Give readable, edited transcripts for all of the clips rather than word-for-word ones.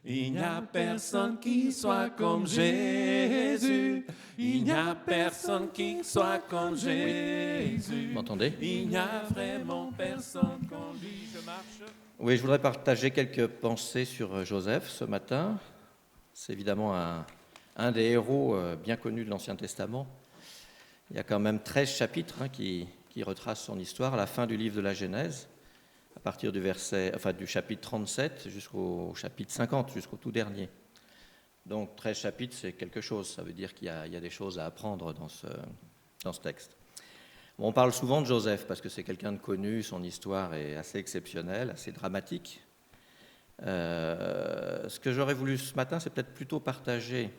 Il n'y a personne qui soit comme Jésus. Il n'y a personne qui soit comme Jésus. Vous m'entendez? Il n'y a vraiment personne comme lui. Je marche. Oui, je voudrais partager quelques pensées sur Joseph ce matin. C'est évidemment un des héros bien connus de l'Ancien Testament. Il y a quand même 13 chapitres qui retracent son histoire à la fin du livre de la Genèse, à partir du chapitre 37 jusqu'au chapitre 50, jusqu'au tout dernier. Donc 13 chapitres, c'est quelque chose. Ça veut dire qu'il y a des choses à apprendre dans ce texte. Bon, on parle souvent de Joseph parce que c'est quelqu'un de connu, son histoire est assez exceptionnelle, assez dramatique. Ce que j'aurais voulu ce matin, c'est peut-être plutôt partager,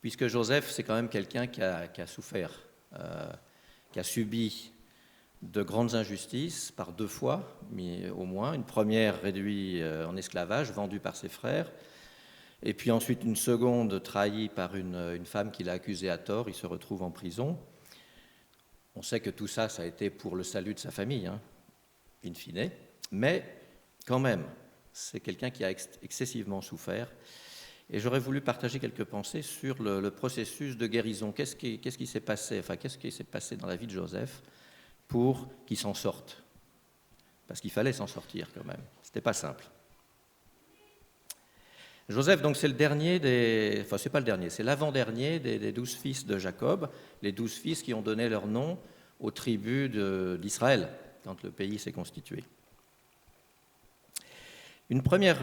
puisque Joseph, c'est quand même quelqu'un qui a souffert, qui a subi de grandes injustices par 2 fois, mais au moins. Une première réduit en esclavage, vendu par ses frères, et puis ensuite une seconde trahie par une femme qui l'a accusé à tort, il se retrouve en prison. On sait que tout ça, ça a été pour le salut de sa famille, in fine, mais quand même, c'est quelqu'un qui a excessivement souffert. Et j'aurais voulu partager quelques pensées sur le processus de guérison. Qu'est-ce qui s'est passé dans la vie de Joseph pour qu'il s'en sorte? Parce qu'il fallait s'en sortir quand même. C'était pas simple. Joseph, donc, c'est le dernier c'est pas le dernier, c'est l'avant-dernier des 12 fils de Jacob, les 12 fils qui ont donné leur nom aux tribus d'Israël, quand le pays s'est constitué. Une première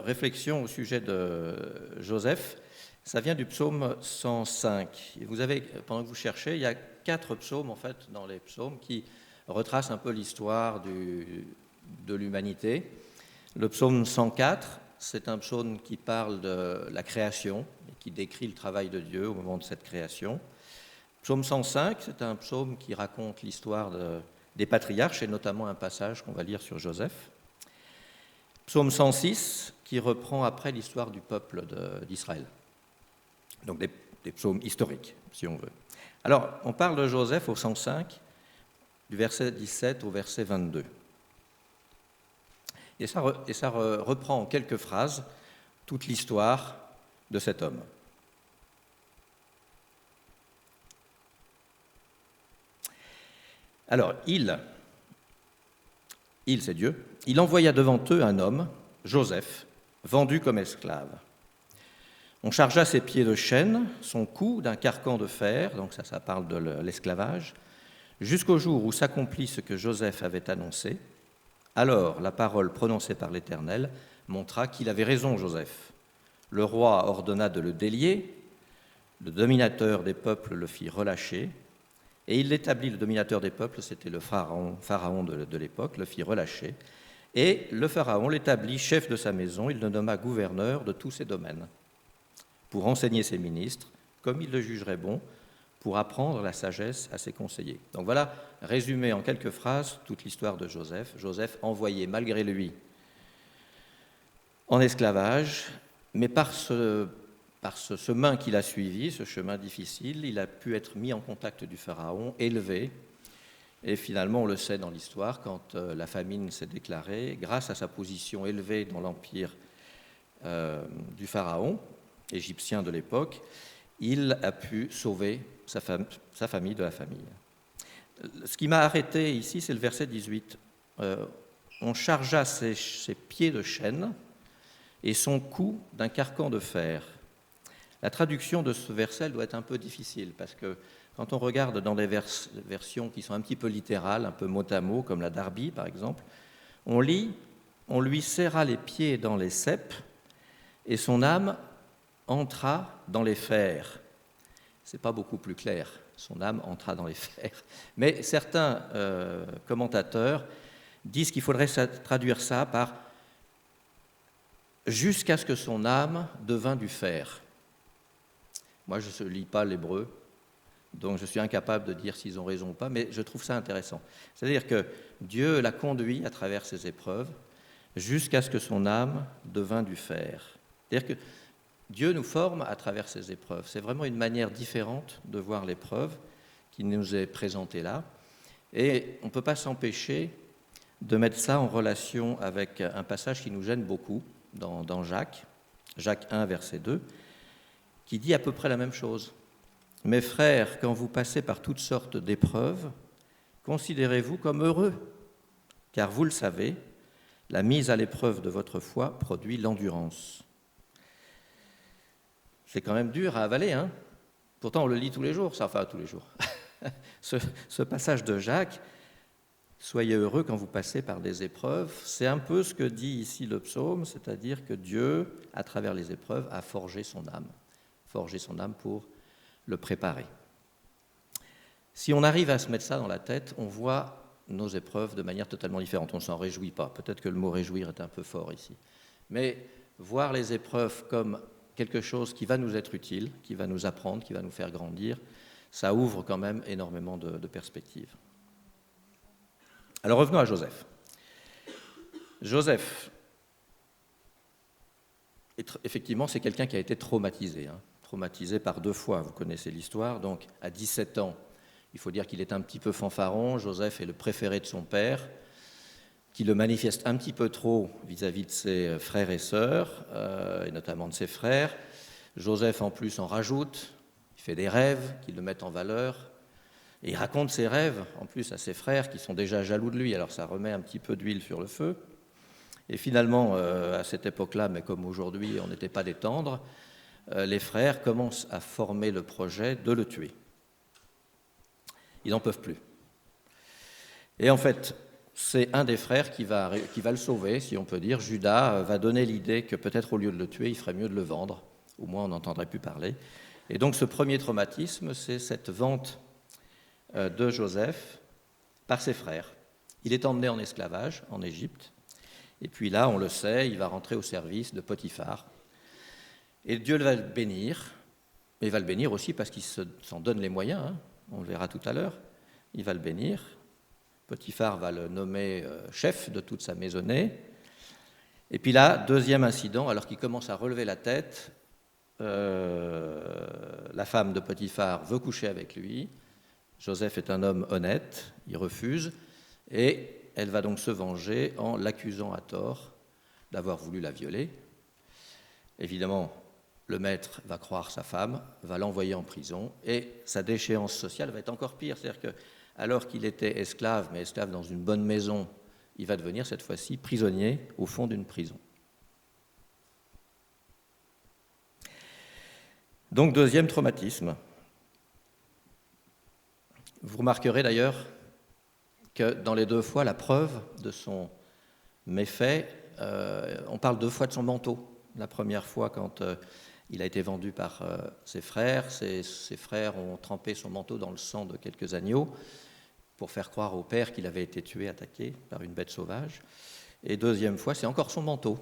réflexion au sujet de Joseph, ça vient du psaume 105. Et vous avez, pendant que vous cherchez, il y a 4 psaumes, en fait, dans les psaumes, qui retracent un peu l'histoire de l'humanité. Le psaume 104, c'est un psaume qui parle de la création et qui décrit le travail de Dieu au moment de cette création. Psaume 105, c'est un psaume qui raconte l'histoire des patriarches et notamment un passage qu'on va lire sur Joseph. Psaume 106, qui reprend après l'histoire du peuple d'Israël. Donc des psaumes historiques, si on veut. Alors, on parle de Joseph au 105, du verset 17 au verset 22. Et ça reprend en quelques phrases toute l'histoire de cet homme. Alors, il c'est Dieu, il envoya devant eux un homme, Joseph, vendu comme esclave. On chargea ses pieds de chaînes, son cou d'un carcan de fer, donc ça parle de l'esclavage, jusqu'au jour où s'accomplit ce que Joseph avait annoncé. Alors, la parole prononcée par l'Éternel montra qu'il avait raison, Joseph. Le roi ordonna de le délier, le dominateur des peuples le fit relâcher, et il l'établit, le dominateur des peuples, c'était le pharaon de l'époque, le fit relâcher, et le pharaon l'établit chef de sa maison, il le nomma gouverneur de tous ses domaines, pour enseigner ses ministres, comme il le jugerait bon, pour apprendre la sagesse à ses conseillers. Donc voilà, résumé en quelques phrases, toute l'histoire de Joseph. Joseph envoyé malgré lui en esclavage, mais par ce chemin qu'il a suivi, ce chemin difficile, il a pu être mis en contact du pharaon, élevé, et finalement, on le sait dans l'histoire, quand la famine s'est déclarée, grâce à sa position élevée dans l'empire du pharaon, égyptien de l'époque, il a pu sauver sa famille de la famille. Ce qui m'a arrêté ici, c'est le verset 18. On chargea ses pieds de chaîne et son cou d'un carcan de fer. La traduction de ce verset doit être un peu difficile, parce que quand on regarde dans des versions qui sont un petit peu littérales, un peu mot à mot, comme la Darby par exemple, on lit « On lui serra les pieds dans les ceps, et son âme entra dans les fers ». C'est pas beaucoup plus clair, son âme entra dans les fers. Mais certains commentateurs disent qu'il faudrait traduire ça par « jusqu'à ce que son âme devint du fer ». Moi, je ne lis pas l'hébreu, donc je suis incapable de dire s'ils ont raison ou pas, mais je trouve ça intéressant. C'est-à-dire que Dieu l'a conduit à travers ses épreuves jusqu'à ce que son âme devint du fer. C'est-à-dire que Dieu nous forme à travers ses épreuves. C'est vraiment une manière différente de voir l'épreuve qui nous est présentée là. Et on ne peut pas s'empêcher de mettre ça en relation avec un passage qui nous gêne beaucoup, dans Jacques 1, verset 2, qui dit à peu près la même chose. « Mes frères, quand vous passez par toutes sortes d'épreuves, considérez-vous comme heureux, car vous le savez, la mise à l'épreuve de votre foi produit l'endurance. » C'est quand même dur à avaler, hein ? Pourtant, on le lit tous les jours, enfin tous les jours. Ce passage de Jacques, « Soyez heureux quand vous passez par des épreuves », c'est un peu ce que dit ici le psaume, c'est-à-dire que Dieu, à travers les épreuves, a forgé son âme pour le préparer. Si on arrive à se mettre ça dans la tête, on voit nos épreuves de manière totalement différente. On ne s'en réjouit pas. Peut-être que le mot « réjouir » est un peu fort ici. Mais voir les épreuves comme quelque chose qui va nous être utile, qui va nous apprendre, qui va nous faire grandir, ça ouvre quand même énormément de perspectives. Alors revenons à Joseph. Joseph, effectivement, c'est quelqu'un qui a été traumatisé, traumatisé par 2 fois, vous connaissez l'histoire. Donc à 17 ans, il faut dire qu'il est un petit peu fanfaron. Joseph est le préféré de son père, qui le manifeste un petit peu trop vis-à-vis de ses frères et sœurs, et notamment de ses frères. Joseph, en plus, en rajoute, il fait des rêves qui le mettent en valeur, et il raconte ses rêves, en plus, à ses frères, qui sont déjà jaloux de lui, alors ça remet un petit peu d'huile sur le feu. Et finalement, à cette époque-là, mais comme aujourd'hui, on n'était pas des tendres, les frères commencent à former le projet de le tuer. Ils n'en peuvent plus. Et en fait, c'est un des frères qui va le sauver, si on peut dire. Judas va donner l'idée que peut-être au lieu de le tuer, il ferait mieux de le vendre. Au moins, on n'entendrait plus parler. Et donc, ce premier traumatisme, c'est cette vente de Joseph par ses frères. Il est emmené en esclavage en Égypte. Et puis là, on le sait, il va rentrer au service de Potiphar. Et Dieu va le bénir. Mais il va le bénir aussi parce qu'il s'en donne les moyens. On le verra tout à l'heure. Il va le bénir. Potiphar va le nommer chef de toute sa maisonnée. Et puis là, deuxième incident, alors qu'il commence à relever la tête, la femme de Potiphar veut coucher avec lui. Joseph est un homme honnête, il refuse, et elle va donc se venger en l'accusant à tort d'avoir voulu la violer. Évidemment, le maître va croire sa femme, va l'envoyer en prison, et sa déchéance sociale va être encore pire. C'est-à-dire que, alors qu'il était esclave, mais esclave dans une bonne maison, il va devenir cette fois-ci prisonnier au fond d'une prison. Donc, deuxième traumatisme. Vous remarquerez d'ailleurs que dans les 2 fois, la preuve de son méfait, on parle 2 fois de son manteau. La première fois, quand il a été vendu par ses frères, ses frères ont trempé son manteau dans le sang de quelques agneaux pour faire croire au père qu'il avait été tué, attaqué par une bête sauvage. Et deuxième fois, c'est encore son manteau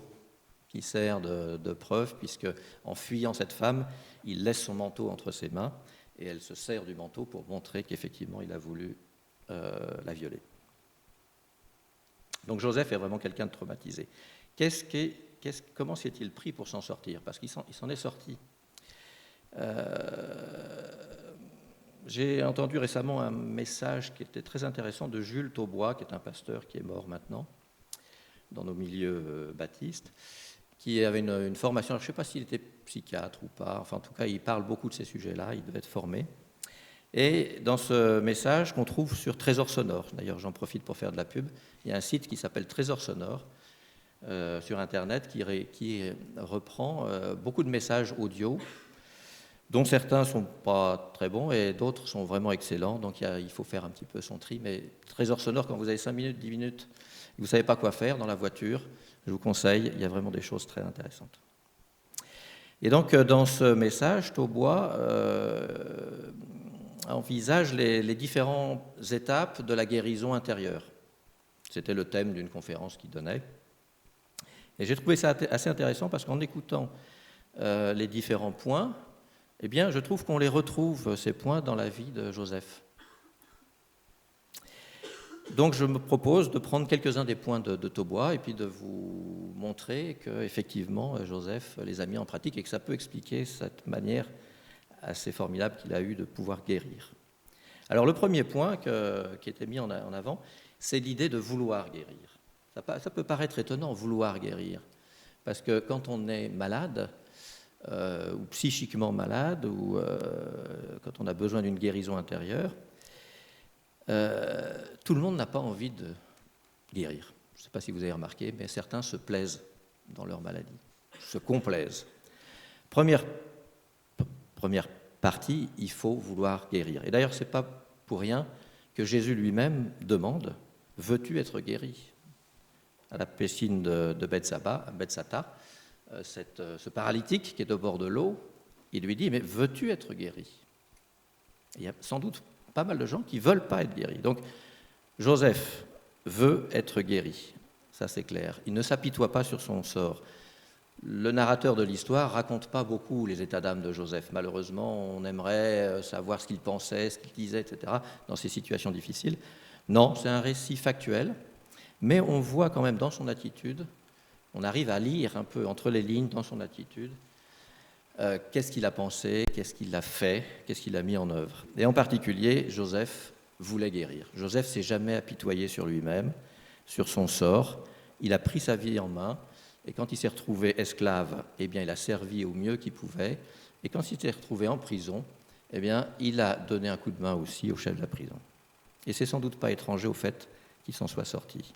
qui sert de preuve, puisque en fuyant cette femme, il laisse son manteau entre ses mains, et elle se sert du manteau pour montrer qu'effectivement il a voulu la violer. Donc Joseph est vraiment quelqu'un de traumatisé. Comment s'est-il pris pour s'en sortir ? Parce qu'il s'en est sorti. J'ai entendu récemment un message qui était très intéressant de Jules Taubois, qui est un pasteur qui est mort maintenant, dans nos milieux baptistes, qui avait une formation, je ne sais pas s'il était psychiatre ou pas, enfin en tout cas il parle beaucoup de ces sujets-là, il devait être formé. Et dans ce message qu'on trouve sur Trésor Sonore, d'ailleurs j'en profite pour faire de la pub, il y a un site qui s'appelle Trésor Sonore sur Internet qui reprend beaucoup de messages audio, dont certains ne sont pas très bons et d'autres sont vraiment excellents, donc il faut faire un petit peu son tri. Mais Trésor Sonore, quand vous avez 5 minutes, 10 minutes, vous ne savez pas quoi faire dans la voiture, je vous conseille, il y a vraiment des choses très intéressantes. Et donc dans ce message, Taubois envisage les différentes étapes de la guérison intérieure. C'était le thème d'une conférence qu'il donnait. Et j'ai trouvé ça assez intéressant parce qu'en écoutant les différents points, eh bien, je trouve qu'on les retrouve, ces points, dans la vie de Joseph. Donc, je me propose de prendre quelques-uns des points de Taubois et puis de vous montrer qu'effectivement, Joseph les a mis en pratique et que ça peut expliquer cette manière assez formidable qu'il a eu de pouvoir guérir. Alors, le premier point qui était mis en avant, c'est l'idée de vouloir guérir. Ça peut paraître étonnant, vouloir guérir. Parce que quand on est malade, ou psychiquement malade, ou quand on a besoin d'une guérison intérieure, tout le monde n'a pas envie de guérir. Je ne sais pas si vous avez remarqué, mais certains se plaisent dans leur maladie, se complaisent. Première partie, il faut vouloir guérir. Et d'ailleurs, ce n'est pas pour rien que Jésus lui-même demande « Veux-tu être guéri ?» À la piscine de Bethsata, ce paralytique qui est au bord de l'eau, il lui dit « Mais veux-tu être guéri ?» Il y a sans doute pas mal de gens qui ne veulent pas être guéris. Donc, Joseph veut être guéri, ça c'est clair. Il ne s'apitoie pas sur son sort. Le narrateur de l'histoire ne raconte pas beaucoup les états d'âme de Joseph. Malheureusement, on aimerait savoir ce qu'il pensait, ce qu'il disait, etc., dans ces situations difficiles. Non, c'est un récit factuel, mais on voit quand même dans son attitude, on arrive à lire un peu entre les lignes dans son attitude, qu'est-ce qu'il a pensé, qu'est-ce qu'il a fait, qu'est-ce qu'il a mis en œuvre. Et en particulier, Joseph voulait guérir. Joseph ne s'est jamais apitoyé sur lui-même, sur son sort. Il a pris sa vie en main. Et quand il s'est retrouvé esclave, eh bien, il a servi au mieux qu'il pouvait. Et quand il s'est retrouvé en prison, eh bien, il a donné un coup de main aussi au chef de la prison. Et c'est sans doute pas étranger au fait qu'il s'en soit sorti.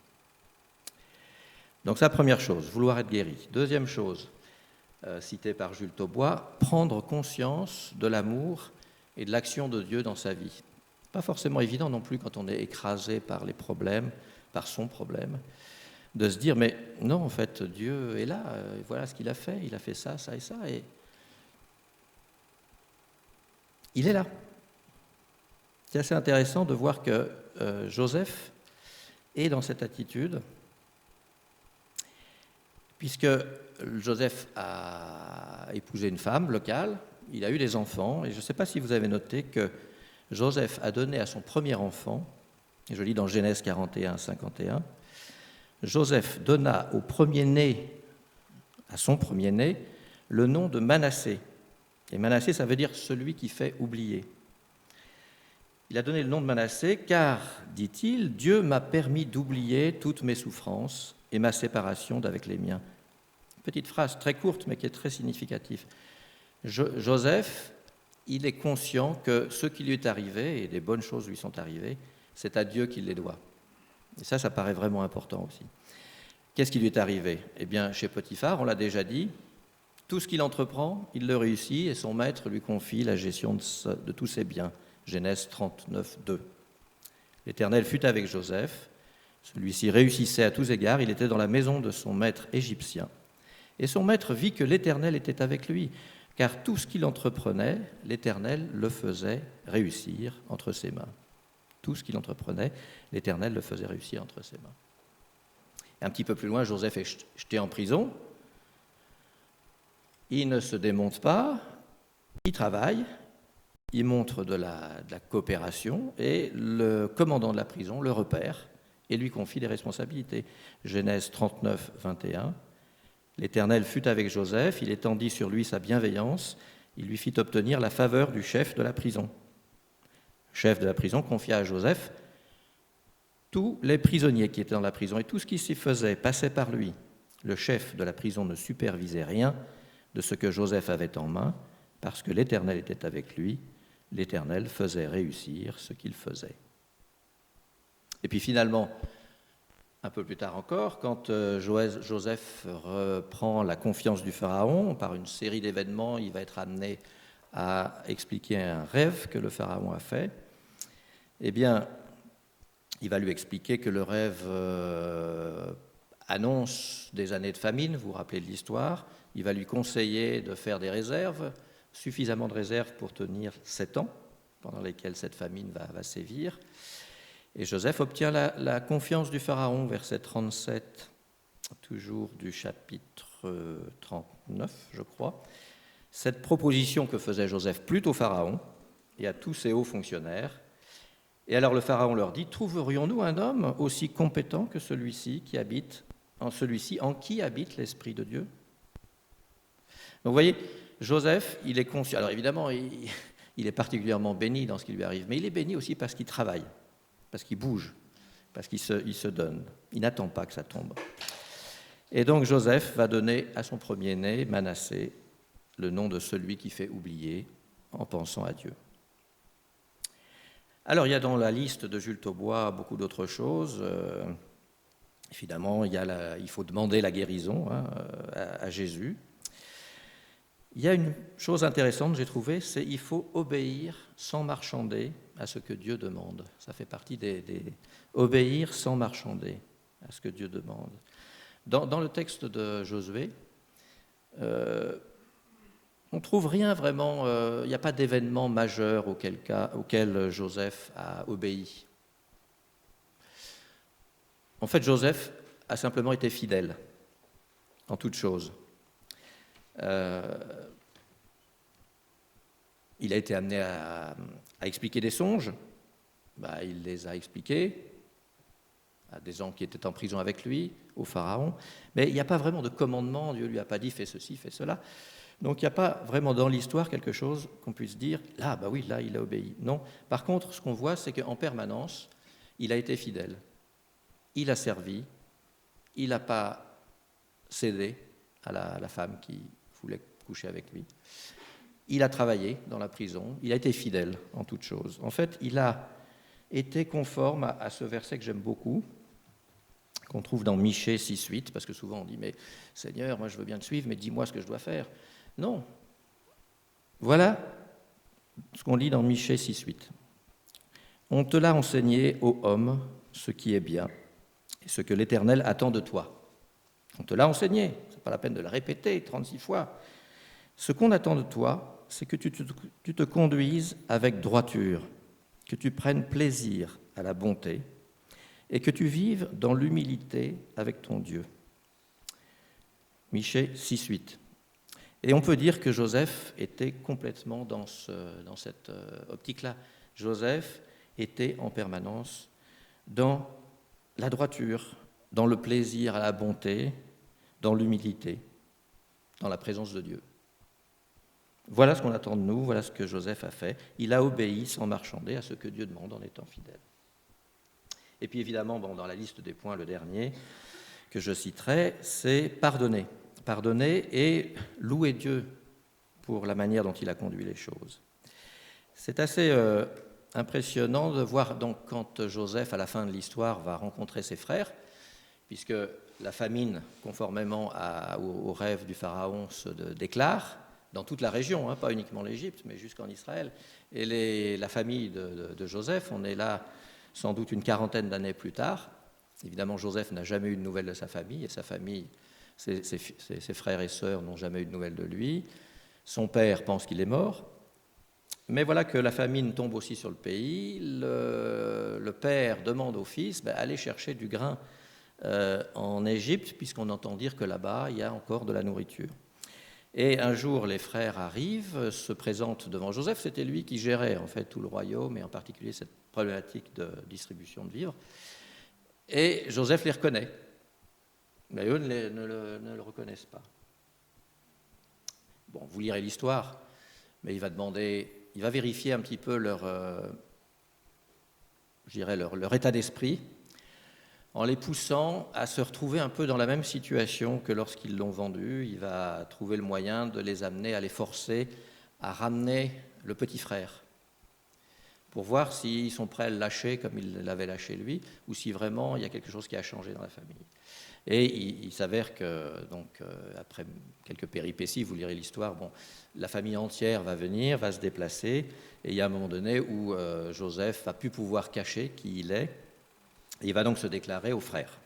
Donc, c'est la première chose, vouloir être guéri. Deuxième chose, citée par Jules Taubois, prendre conscience de l'amour et de l'action de Dieu dans sa vie. Pas forcément évident non plus quand on est écrasé par les problèmes, par son problème, de se dire, mais non, en fait, Dieu est là, voilà ce qu'il a fait ça, ça et ça, et il est là. C'est assez intéressant de voir que Joseph est dans cette attitude, puisque Joseph a épousé une femme locale, il a eu des enfants, et je ne sais pas si vous avez noté que Joseph a donné à son premier enfant, et je lis dans Genèse 41, 51, Joseph donna au premier-né, à son premier-né, le nom de Manassé. Et Manassé, ça veut dire celui qui fait oublier. Il a donné le nom de Manassé car, dit-il, Dieu m'a permis d'oublier toutes mes souffrances et ma séparation d'avec les miens. Petite phrase très courte, mais qui est très significative. Joseph, il est conscient que ce qui lui est arrivé, et des bonnes choses lui sont arrivées, c'est à Dieu qu'il les doit. Et ça paraît vraiment important aussi. Qu'est-ce qui lui est arrivé ? Eh bien, chez Potiphar, on l'a déjà dit, tout ce qu'il entreprend, il le réussit et son maître lui confie la gestion de tous ses biens. Genèse 39, 2. L'Éternel fut avec Joseph. Celui-ci réussissait à tous égards. Il était dans la maison de son maître égyptien. Et son maître vit que l'Éternel était avec lui, car tout ce qu'il entreprenait, l'Éternel le faisait réussir entre ses mains. Tout ce qu'il entreprenait, l'Éternel le faisait réussir entre ses mains. Et un petit peu plus loin, Joseph est jeté en prison. Il ne se démonte pas, il travaille, il montre de la coopération et le commandant de la prison le repère et lui confie des responsabilités. Genèse 39, 21. L'Éternel fut avec Joseph, il étendit sur lui sa bienveillance, il lui fit obtenir la faveur du chef de la prison. Le chef de la prison confia à Joseph tous les prisonniers qui étaient dans la prison et tout ce qui s'y faisait passait par lui. Le chef de la prison ne supervisait rien de ce que Joseph avait en main, parce que l'Éternel était avec lui, l'Éternel faisait réussir ce qu'il faisait. Et puis finalement, un peu plus tard encore, quand Joseph reprend la confiance du Pharaon, par une série d'événements, il va être amené à expliquer un rêve que le Pharaon a fait. Eh bien, il va lui expliquer que le rêve annonce des années de famine, vous vous rappelez de l'histoire. Il va lui conseiller de faire des réserves, suffisamment de réserves pour tenir 7 ans, pendant lesquels cette famine va sévir. Et Joseph obtient la confiance du Pharaon, verset 37, toujours du chapitre 39, je crois. Cette proposition que faisait Joseph plutôt au Pharaon et à tous ses hauts fonctionnaires. Et alors le Pharaon leur dit, trouverions-nous un homme aussi compétent que celui-ci en qui habite l'Esprit de Dieu ? Donc vous voyez, Joseph, il est conscient. Alors évidemment, il est particulièrement béni dans ce qui lui arrive, mais il est béni aussi parce qu'il travaille, parce qu'il bouge, parce qu'il se donne. Il n'attend pas que ça tombe. Et donc Joseph va donner à son premier-né, Manassé, le nom de celui qui fait oublier en pensant à Dieu. Alors il y a dans la liste de Jules Taubois beaucoup d'autres choses. Évidemment, il faut demander la guérison à Jésus. Il y a une chose intéressante, j'ai trouvé, c'est qu'il faut obéir sans marchander à ce que Dieu demande. Ça fait partie obéir sans marchander à ce que Dieu demande. Dans le texte de Josué, on ne trouve rien vraiment, il n'y a pas d'événement majeur auquel Joseph a obéi. En fait, Joseph a simplement été fidèle en toutes choses. Il a été amené à expliquer des songes, il les a expliqués à des gens qui étaient en prison avec lui, au Pharaon, mais il n'y a pas vraiment de commandement, Dieu ne lui a pas dit fais ceci, fais cela. Donc il n'y a pas vraiment dans l'histoire quelque chose qu'on puisse dire là, là il a obéi. Non. Par contre, ce qu'on voit, c'est qu'en permanence, il a été fidèle, il a servi, il n'a pas cédé à la femme qui voulait coucher avec lui. Il a travaillé dans la prison, il a été fidèle en toutes choses. En fait, il a été conforme à ce verset que j'aime beaucoup, qu'on trouve dans Michée 6,8, parce que souvent on dit « Mais Seigneur, moi je veux bien te suivre, mais dis-moi ce que je dois faire. » Non. Voilà ce qu'on lit dans Michée 6,8. « On te l'a enseigné, ô homme, ce qui est bien, et ce que l'Éternel attend de toi. » On te l'a enseigné, ce n'est pas la peine de le répéter 36 fois. Ce qu'on attend de toi, c'est que tu te conduises avec droiture, que tu prennes plaisir à la bonté et que tu vives dans l'humilité avec ton Dieu. Michée 6,8. Et on peut dire que Joseph était complètement dans cette optique-là. Joseph était en permanence dans la droiture, dans le plaisir à la bonté, dans l'humilité, dans la présence de Dieu. Voilà ce qu'on attend de nous, voilà ce que Joseph a fait. Il a obéi sans marchander à ce que Dieu demande en étant fidèle. Et puis évidemment, dans la liste des points, le dernier que je citerai, c'est pardonner. Pardonner et louer Dieu pour la manière dont il a conduit les choses. C'est assez impressionnant de voir donc quand Joseph, à la fin de l'histoire, va rencontrer ses frères, puisque la famine, conformément au rêve du Pharaon, se déclare dans toute la région, pas uniquement l'Égypte, mais jusqu'en Israël. Et la famille de Joseph, on est là sans doute une quarantaine d'années plus tard. Évidemment, Joseph n'a jamais eu de nouvelles de sa famille, et sa famille, ses frères et sœurs n'ont jamais eu de nouvelles de lui. Son père pense qu'il est mort. Mais voilà que la famine tombe aussi sur le pays. Le père demande au fils, allez chercher du grain en Égypte, puisqu'on entend dire que là-bas, il y a encore de la nourriture. Et un jour, les frères arrivent, se présentent devant Joseph. C'était lui qui gérait en fait tout le royaume, et en particulier cette problématique de distribution de vivres. Et Joseph les reconnaît. Mais eux ne le reconnaissent pas. Bon, vous lirez l'histoire, mais il va vérifier un petit peu leur état d'esprit, en les poussant à se retrouver un peu dans la même situation que lorsqu'ils l'ont vendu. Il va trouver le moyen de les amener, à les forcer à ramener le petit frère, pour voir s'ils sont prêts à le lâcher comme il l'avait lâché lui, ou si vraiment il y a quelque chose qui a changé dans la famille. Et il s'avère que, donc, après quelques péripéties, vous lirez l'histoire, la famille entière va venir, va se déplacer, et il y a un moment donné où Joseph va plus pouvoir cacher qui il est, et il va donc se déclarer aux frères.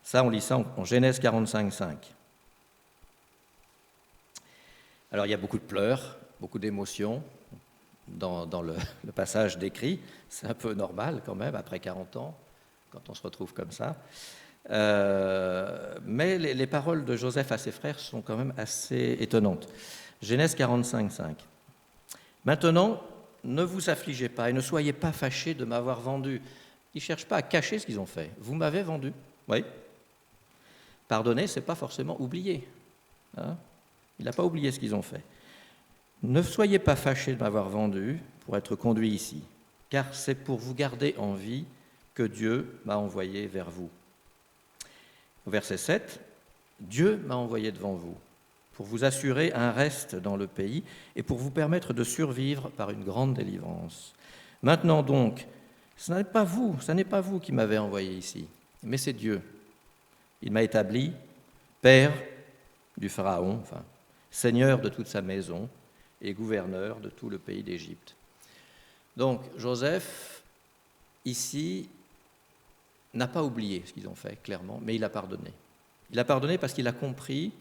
Ça, on lit ça en Genèse 45:5. Alors, il y a beaucoup de pleurs, beaucoup d'émotions dans le passage décrit. C'est un peu normal quand même, après 40 ans, quand on se retrouve comme ça. Mais les paroles de Joseph à ses frères sont quand même assez étonnantes. Genèse 45:5. Maintenant, ne vous affligez pas et ne soyez pas fâchés de m'avoir vendu. Ils ne cherchent pas à cacher ce qu'ils ont fait. Vous m'avez vendu. Oui. Pardonner, ce n'est pas forcément oublier. Il n'a pas oublié ce qu'ils ont fait. Ne soyez pas fâchés de m'avoir vendu pour être conduit ici, car c'est pour vous garder en vie que Dieu m'a envoyé vers vous. Au verset 7, « Dieu m'a envoyé devant vous pour vous assurer un reste dans le pays et pour vous permettre de survivre par une grande délivrance. Maintenant donc, ce n'est pas vous qui m'avez envoyé ici, mais c'est Dieu. Il m'a établi père du Pharaon, enfin, seigneur de toute sa maison et gouverneur de tout le pays d'Égypte. » Donc Joseph, ici, n'a pas oublié ce qu'ils ont fait, clairement, mais il a pardonné. Il a pardonné parce qu'il a compris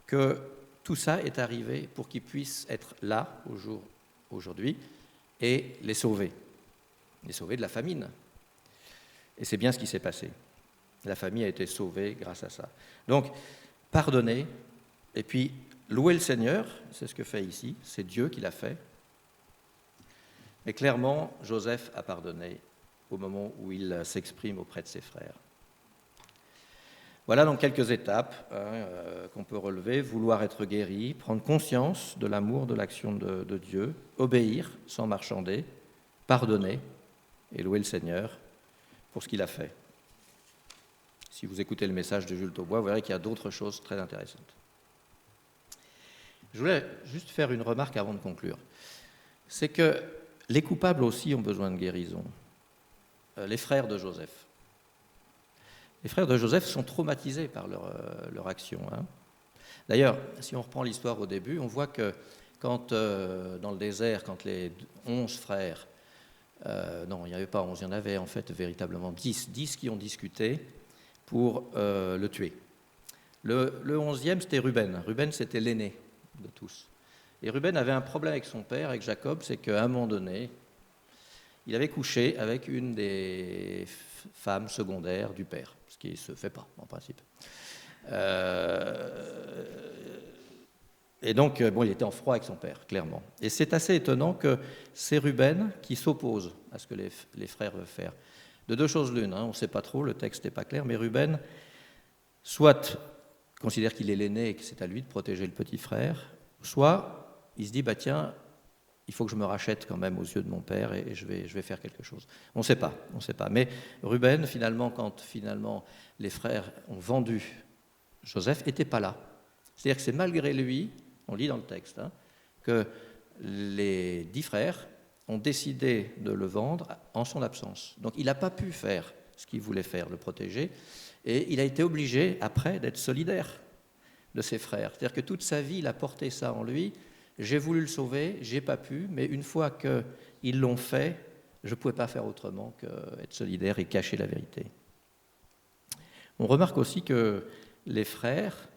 que tout ça est arrivé pour qu'ils puissent être là, aujourd'hui, et les sauver de la famine. Et c'est bien ce qui s'est passé. La famille a été sauvée grâce à ça. Donc, pardonner, et puis louer le Seigneur, c'est ce que fait ici, c'est Dieu qui l'a fait. Mais clairement, Joseph a pardonné au moment où il s'exprime auprès de ses frères. Voilà donc quelques étapes qu'on peut relever. Vouloir être guéri, prendre conscience de l'amour, de l'action de Dieu, obéir sans marchander, pardonner et louer le Seigneur pour ce qu'il a fait. Si vous écoutez le message de Jules Taubois, vous verrez qu'il y a d'autres choses très intéressantes. Je voulais juste faire une remarque avant de conclure. C'est que les coupables aussi ont besoin de guérison. Les frères de Joseph. Les frères de Joseph sont traumatisés par leur action. D'ailleurs, si on reprend l'histoire au début, on voit que quand, dans le désert, quand les 11 frères, non, il n'y avait pas 11, il y en avait en fait véritablement 10 qui ont discuté pour le tuer. Le 11e, c'était Ruben. Ruben, c'était l'aîné de tous. Et Ruben avait un problème avec son père, avec Jacob, c'est qu'à un moment donné, il avait couché avec une des femmes secondaires du père, ce qui ne se fait pas, en principe. Et donc, il était en froid avec son père, clairement. Et c'est assez étonnant que c'est Ruben qui s'oppose à ce que les frères veulent faire. De deux choses l'une, on ne sait pas trop, le texte n'est pas clair, mais Ruben, soit considère qu'il est l'aîné et que c'est à lui de protéger le petit frère, soit il se dit, tiens, il faut que je me rachète quand même aux yeux de mon père et je vais faire quelque chose. On ne sait pas. Mais Ruben, finalement, quand les frères ont vendu Joseph, n'était pas là. C'est-à-dire que c'est malgré lui, on lit dans le texte, que les 10 frères ont décidé de le vendre en son absence. Donc il n'a pas pu faire ce qu'il voulait faire, le protéger, et il a été obligé, après, d'être solidaire de ses frères. C'est-à-dire que toute sa vie, il a porté ça en lui. J'ai voulu le sauver, j'ai pas pu, mais une fois qu'ils l'ont fait, je ne pouvais pas faire autrement qu'être solidaire et cacher la vérité. On remarque aussi que les frères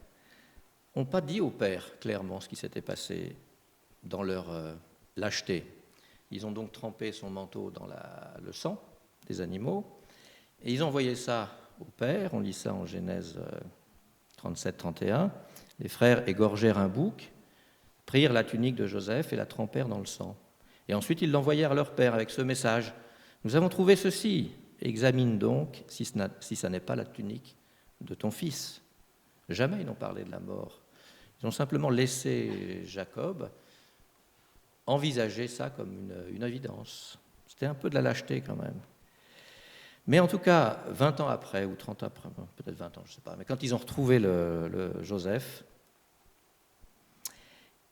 n'ont pas dit au père clairement ce qui s'était passé dans leur lâcheté. Ils ont donc trempé son manteau dans le sang des animaux et ils ont envoyé ça au père. On lit ça en Genèse 37-31. Les frères égorgèrent un bouc, prirent la tunique de Joseph et la trempèrent dans le sang. Et ensuite, ils l'envoyèrent à leur père avec ce message. « Nous avons trouvé ceci. Examine donc si ça n'est pas la tunique de ton fils. » Jamais ils n'ont parlé de la mort. Ils ont simplement laissé Jacob envisager ça comme une évidence. C'était un peu de la lâcheté quand même. Mais en tout cas, 20 ans après, ou 30 ans après, peut-être 20 ans, je ne sais pas, mais quand ils ont retrouvé le Joseph,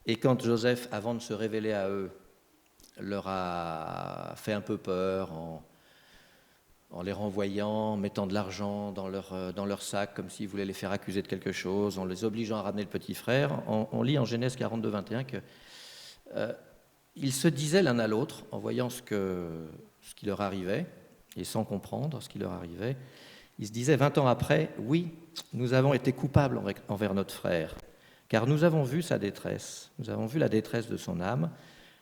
et quand Joseph, avant de se révéler à eux, leur a fait un peu peur en les renvoyant, mettant de l'argent dans leur sac, comme s'il voulait les faire accuser de quelque chose, en les obligeant à ramener le petit frère, on lit en Genèse 42, 21 qu'ils se disaient l'un à l'autre, en voyant ce qui leur arrivait, et sans comprendre ce qui leur arrivait, ils se disaient 20 ans après, « Oui, nous avons été coupables envers notre frère, car nous avons vu sa détresse, nous avons vu la détresse de son âme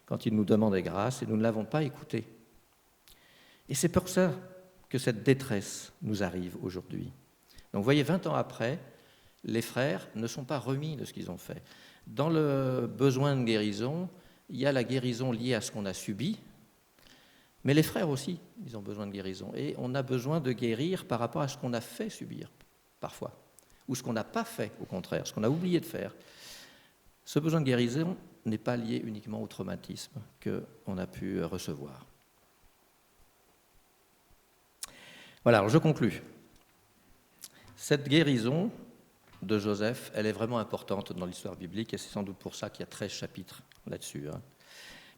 quand il nous demandait grâce, et nous ne l'avons pas écouté. » Et c'est pour ça que cette détresse nous arrive aujourd'hui. Donc vous voyez, 20 ans après, les frères ne sont pas remis de ce qu'ils ont fait. Dans le besoin de guérison, il y a la guérison liée à ce qu'on a subi, mais les frères aussi, ils ont besoin de guérison. Et on a besoin de guérir par rapport à ce qu'on a fait subir, parfois, ou ce qu'on n'a pas fait, au contraire, ce qu'on a oublié de faire. Ce besoin de guérison n'est pas lié uniquement au traumatisme qu'on a pu recevoir. Voilà, alors je conclus. Cette guérison de Joseph, elle est vraiment importante dans l'histoire biblique et c'est sans doute pour ça qu'il y a 13 chapitres là-dessus.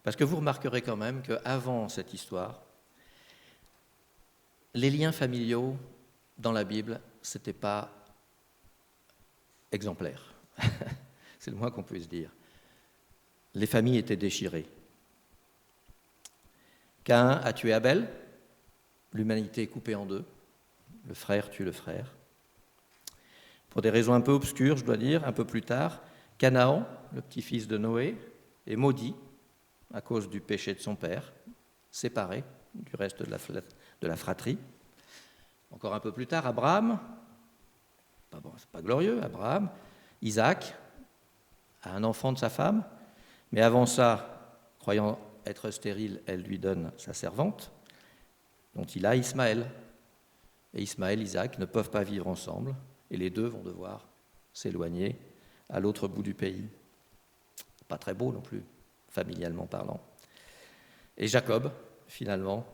Parce que vous remarquerez quand même qu'avant cette histoire, les liens familiaux dans la Bible, ce n'était pas exemplaire. C'est le moins qu'on puisse dire. Les familles étaient déchirées. Caïn a tué Abel, l'humanité est coupée en deux, le frère tue le frère. Pour des raisons un peu obscures, je dois dire, un peu plus tard, Canaan, le petit-fils de Noé, est maudit à cause du péché de son père, séparé du reste de la fratrie. Encore un peu plus tard, Abraham, c'est pas glorieux, Abraham, Isaac a un enfant de sa femme, mais avant ça, croyant être stérile, elle lui donne sa servante, dont il a Ismaël. Et Ismaël et Isaac ne peuvent pas vivre ensemble, et les deux vont devoir s'éloigner à l'autre bout du pays. Pas très beau non plus, familialement parlant. Et Jacob, finalement,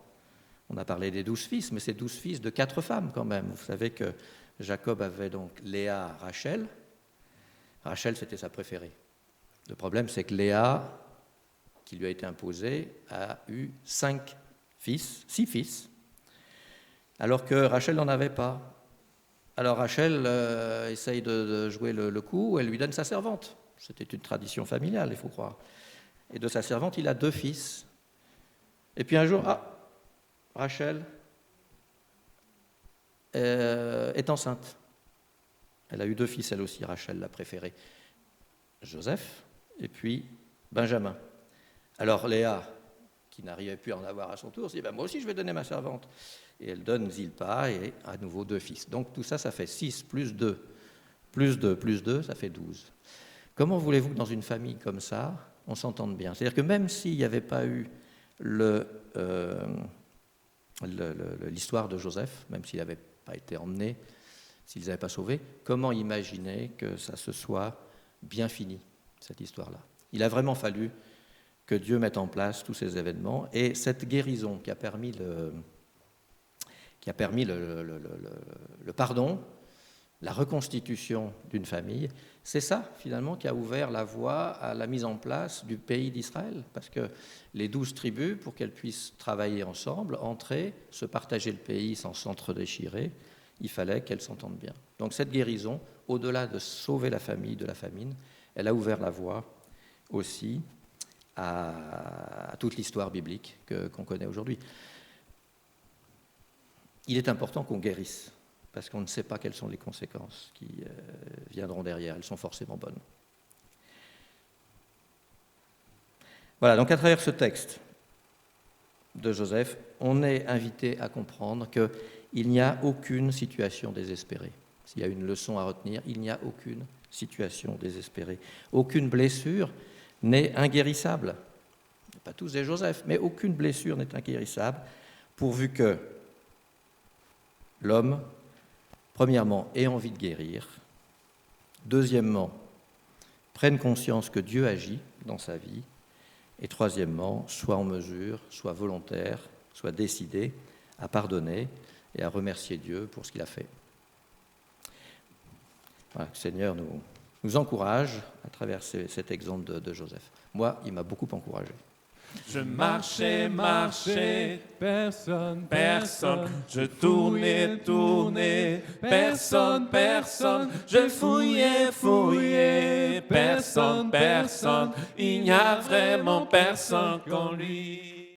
on a parlé des 12 fils, mais c'est 12 fils de 4 femmes quand même. Vous savez que Jacob avait donc Léa, Rachel. Rachel, c'était sa préférée. Le problème, c'est que Léa, qui lui a été imposée, a eu 6 fils, alors que Rachel n'en avait pas. Alors Rachel essaye de jouer le coup, elle lui donne sa servante. C'était une tradition familiale, il faut croire. Et de sa servante, il a 2 fils. Et puis un jour, Rachel est enceinte. Elle a eu 2 fils, elle aussi, Rachel, la préférée. Joseph et puis Benjamin. Alors Léa, qui n'arrivait plus à en avoir à son tour, se dit moi aussi je vais donner ma servante. Et elle donne Zilpa et à nouveau 2 fils. Donc tout ça, ça fait 6 plus 2, plus 2, plus 2, ça fait 12. Comment voulez-vous que dans une famille comme ça, on s'entende bien? C'est-à-dire que même s'il n'y avait pas eu l'histoire de Joseph, même s'il n'avait pas été emmené, s'ils n'avaient pas sauvé, comment imaginer que ça se soit bien fini, cette histoire-là? Il a vraiment fallu que Dieu mette en place tous ces événements, et cette guérison qui a permis le pardon, la reconstitution d'une famille, c'est ça finalement qui a ouvert la voie à la mise en place du pays d'Israël, parce que les 12 tribus, pour qu'elles puissent travailler ensemble, entrer, se partager le pays sans s'entre-déchirer, il fallait qu'elles s'entendent bien. Donc cette guérison, au-delà de sauver la famille de la famine, elle a ouvert la voie aussi à toute l'histoire biblique qu'on connaît aujourd'hui. Il est important qu'on guérisse, parce qu'on ne sait pas quelles sont les conséquences qui viendront derrière. Elles sont forcément bonnes. Voilà, donc à travers ce texte de Joseph, on est invité à comprendre qu'il n'y a aucune situation désespérée. S'il y a une leçon à retenir, il n'y a aucune situation désespérée. Aucune blessure n'est inguérissable. Pas tous des Joseph, mais aucune blessure n'est inguérissable, pourvu que l'homme, premièrement, ait envie de guérir, deuxièmement, prenne conscience que Dieu agit dans sa vie, et troisièmement, soit en mesure, soit volontaire, soit décidé à pardonner et à remercier Dieu pour ce qu'il a fait. Voilà, que le Seigneur nous encourage à travers cet exemple de Joseph. Moi, il m'a beaucoup encouragé. Je marchais, Personne, je tournais, personne, je fouillais, personne, il n'y a vraiment personne comme lui.